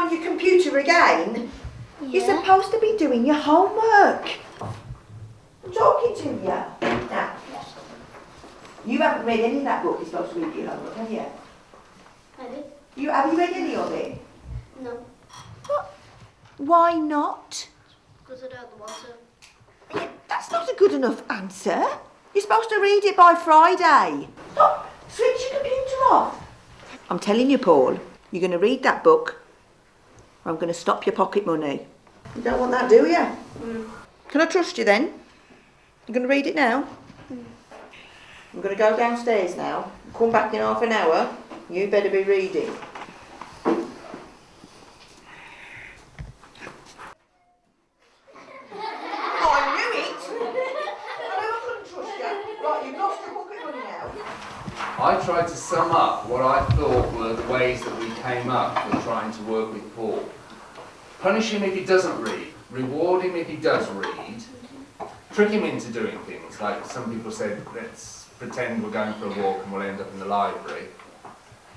on your computer again? Yeah. You're supposed to be doing your homework. I'm talking to you. Now, you haven't read any of that book you're supposed to read your homework, have you? Have you read any of it? No. What? Why not? Because I don't want to. Yeah, that's not a good enough answer. You're supposed to read it by Friday. Stop. Switch your computer off. I'm telling you, Paul, you're going to read that book or I'm going to stop your pocket money. You don't want that, do you? Can I trust you then? You're going to read it now? I'm going to go downstairs now. Come back in half an hour. You better be reading. I tried to sum up what I thought were the ways that we came up with trying to work with Paul. Punish him if he doesn't read, reward him if he does read, trick him into doing things, like some people said, let's pretend we're going for a walk and we'll end up in the library.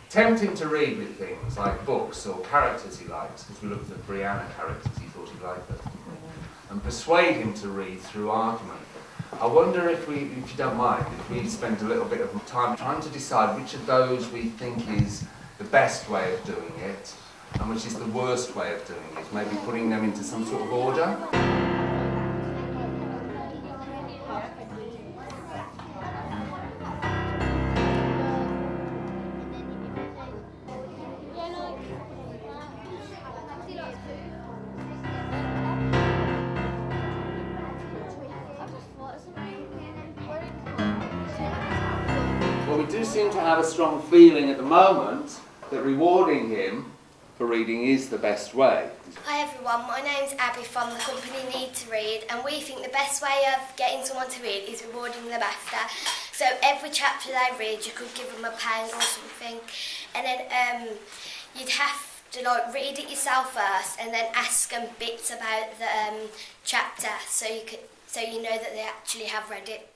Tempt him to read with things like books or characters he likes, because we looked at Brianna characters he thought he liked them. And persuade him to read through argument. I wonder if you don't mind, if we spend a little bit of time trying to decide which of those we think is the best way of doing it and which is the worst way of doing it, maybe putting them into some sort of order. Well, we do seem to have a strong feeling at the moment that rewarding him for reading is the best way. Hi everyone, my name's Abby from the company Need to Read, and we think the best way of getting someone to read is rewarding them after. So every chapter they read, you could give them a pound or something, and then you'd have to read it yourself first, and then ask them bits about the chapter, so you know that they actually have read it.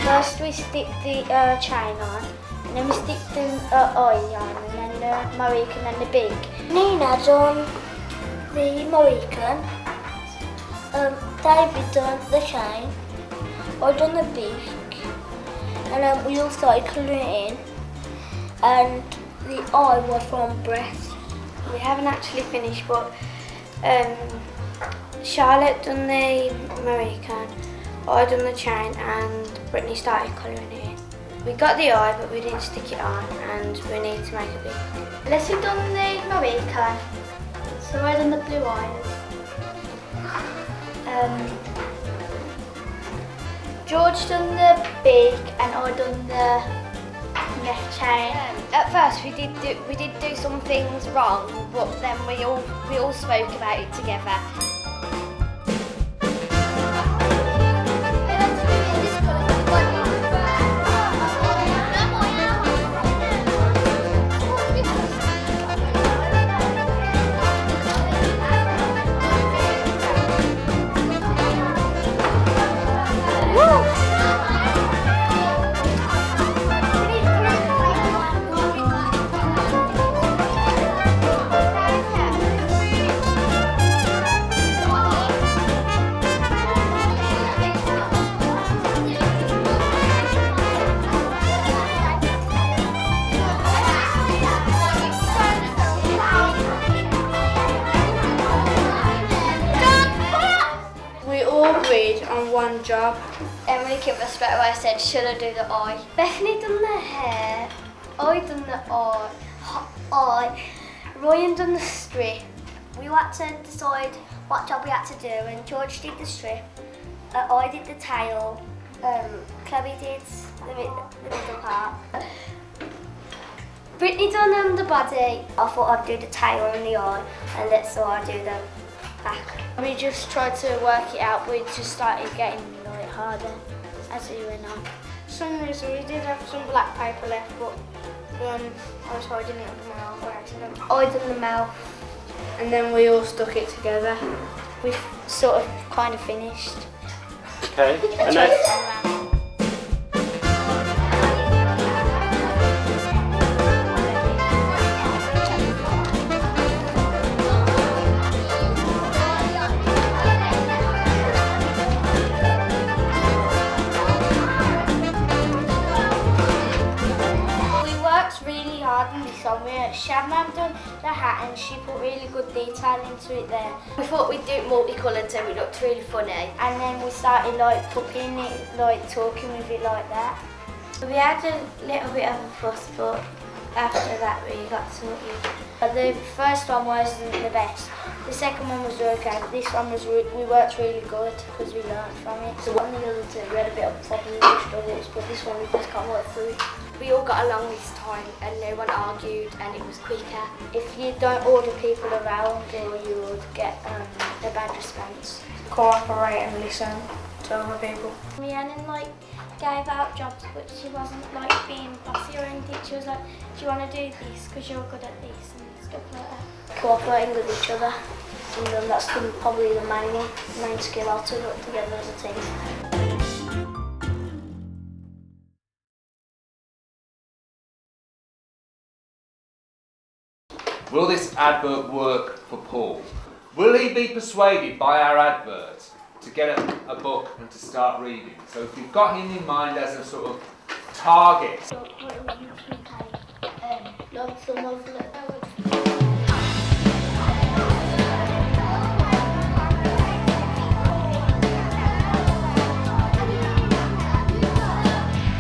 First we stick the chain on, and then we stick the eye on, and then the Mohican and the beak. Nina done the Mohican, David done the chain, I done the beak, and then we all started colouring in, and the eye was from breath. We haven't actually finished, but Charlotte done the Mohican, I done the chain, and Brittany started colouring it in. We got the eye, but we didn't stick it on, and we need to make a beak. Leslie done the Mohican, so I done the blue eyes. George done the beak, and I done the neck chain. At first we did do some things wrong, but then we all spoke about it together. On one job. Emily came up straight away and said, should I do the eye? Bethany done the hair, I done the eye, Ryan done the strip, We had to decide what job we had to do, and George did the strip, I did the tail, Chloe did the middle part. Brittany done the body. I thought I'd do the tail and the eye, and so I'd do the back. We just tried to work it out, but it just started getting like harder as we went on. For some reason we did have some black paper left, but I was hiding it under my arm by accident. I done the mouth, and then we all stuck it together. We sort of kind of finished. Okay, and then... Shabnam done the hat and she put really good detail into it there. We thought we'd do it multicoloured so it looked really funny. And then we started like cooking it, like talking with it like that. We had a little bit of a fuss, but after that we got sorted. But the first one wasn't the best. The second one was okay, but this one was we worked really good because we learned from it. So on the other two we had a bit of problems and struggles, but this one we just got work through. We all got along this time and no one argued and it was quicker. If you don't order people around, or you would get a bad response. Cooperate and listen to other people. Rhiannon gave out jobs, but she wasn't being bossy or anything. She was like, do you want to do this because you're good at this and stuff like that. Cooperating with each other, and that's probably the main skill how to work together as a team. Will this advert work for Paul? Will he be persuaded by our advert to get a book and to start reading? So if you've got him in mind as a sort of target.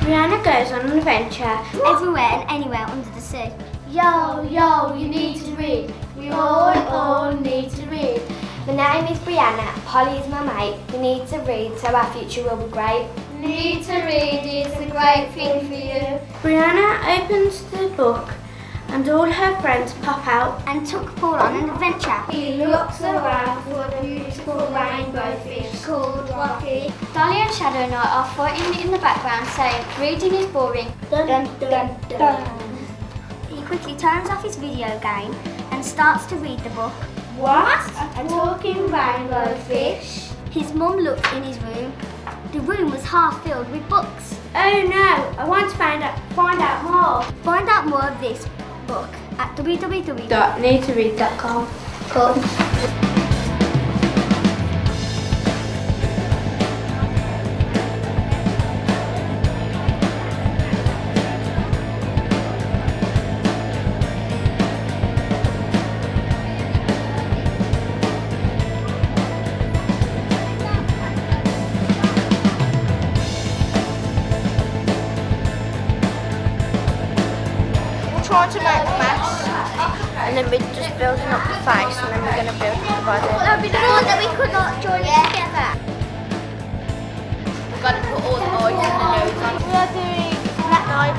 Rihanna goes on an adventure Everywhere and anywhere under the sea. Yo, yo, you need to read. We all need to read. My name is Brianna, Polly is my mate. We need to read so our future will be great. Need to read is a great thing for you. Brianna opens the book and all her friends pop out. And took Paul on an adventure. He looks around for the beautiful rainbow fish called Rocky. Dolly and Shadow and I are fighting in the background saying reading is boring. Dun, dun, dun. He quickly turns off his video game and starts to read the book. What? A talking rainbow fish? His mum looked in his room. The room was half filled with books. Oh no, I want to find out more. Find out more of this book at www. .needtoread.com. Cool. Trying to make a mess, and then we're just building up the face, and then we're going to build up the body. No, we thought that we could not join it together. We've got to put all the eyes and the nose on. We are doing that night.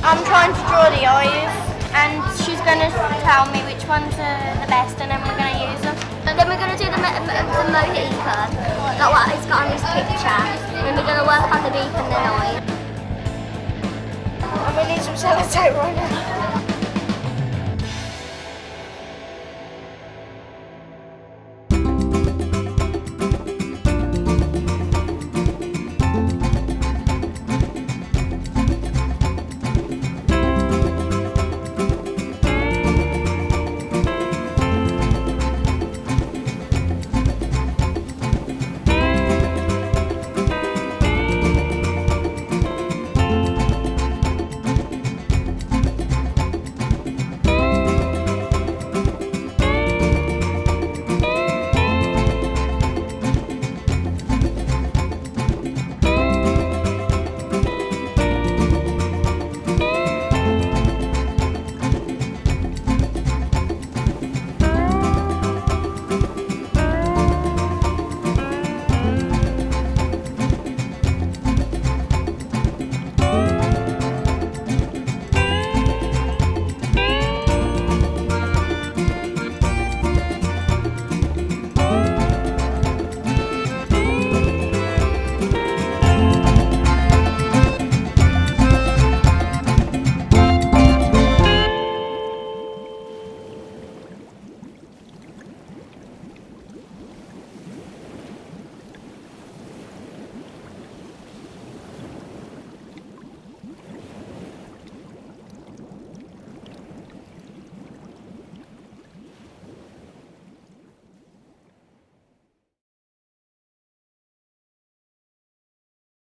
I'm trying to draw the eyes, and she's going to tell me which ones are the best, and then we're going to use them. And then we're going to do the Mohican, like what he's got on his picture. And then we're going to work on the beak and the eye. And we need some sellotape right now.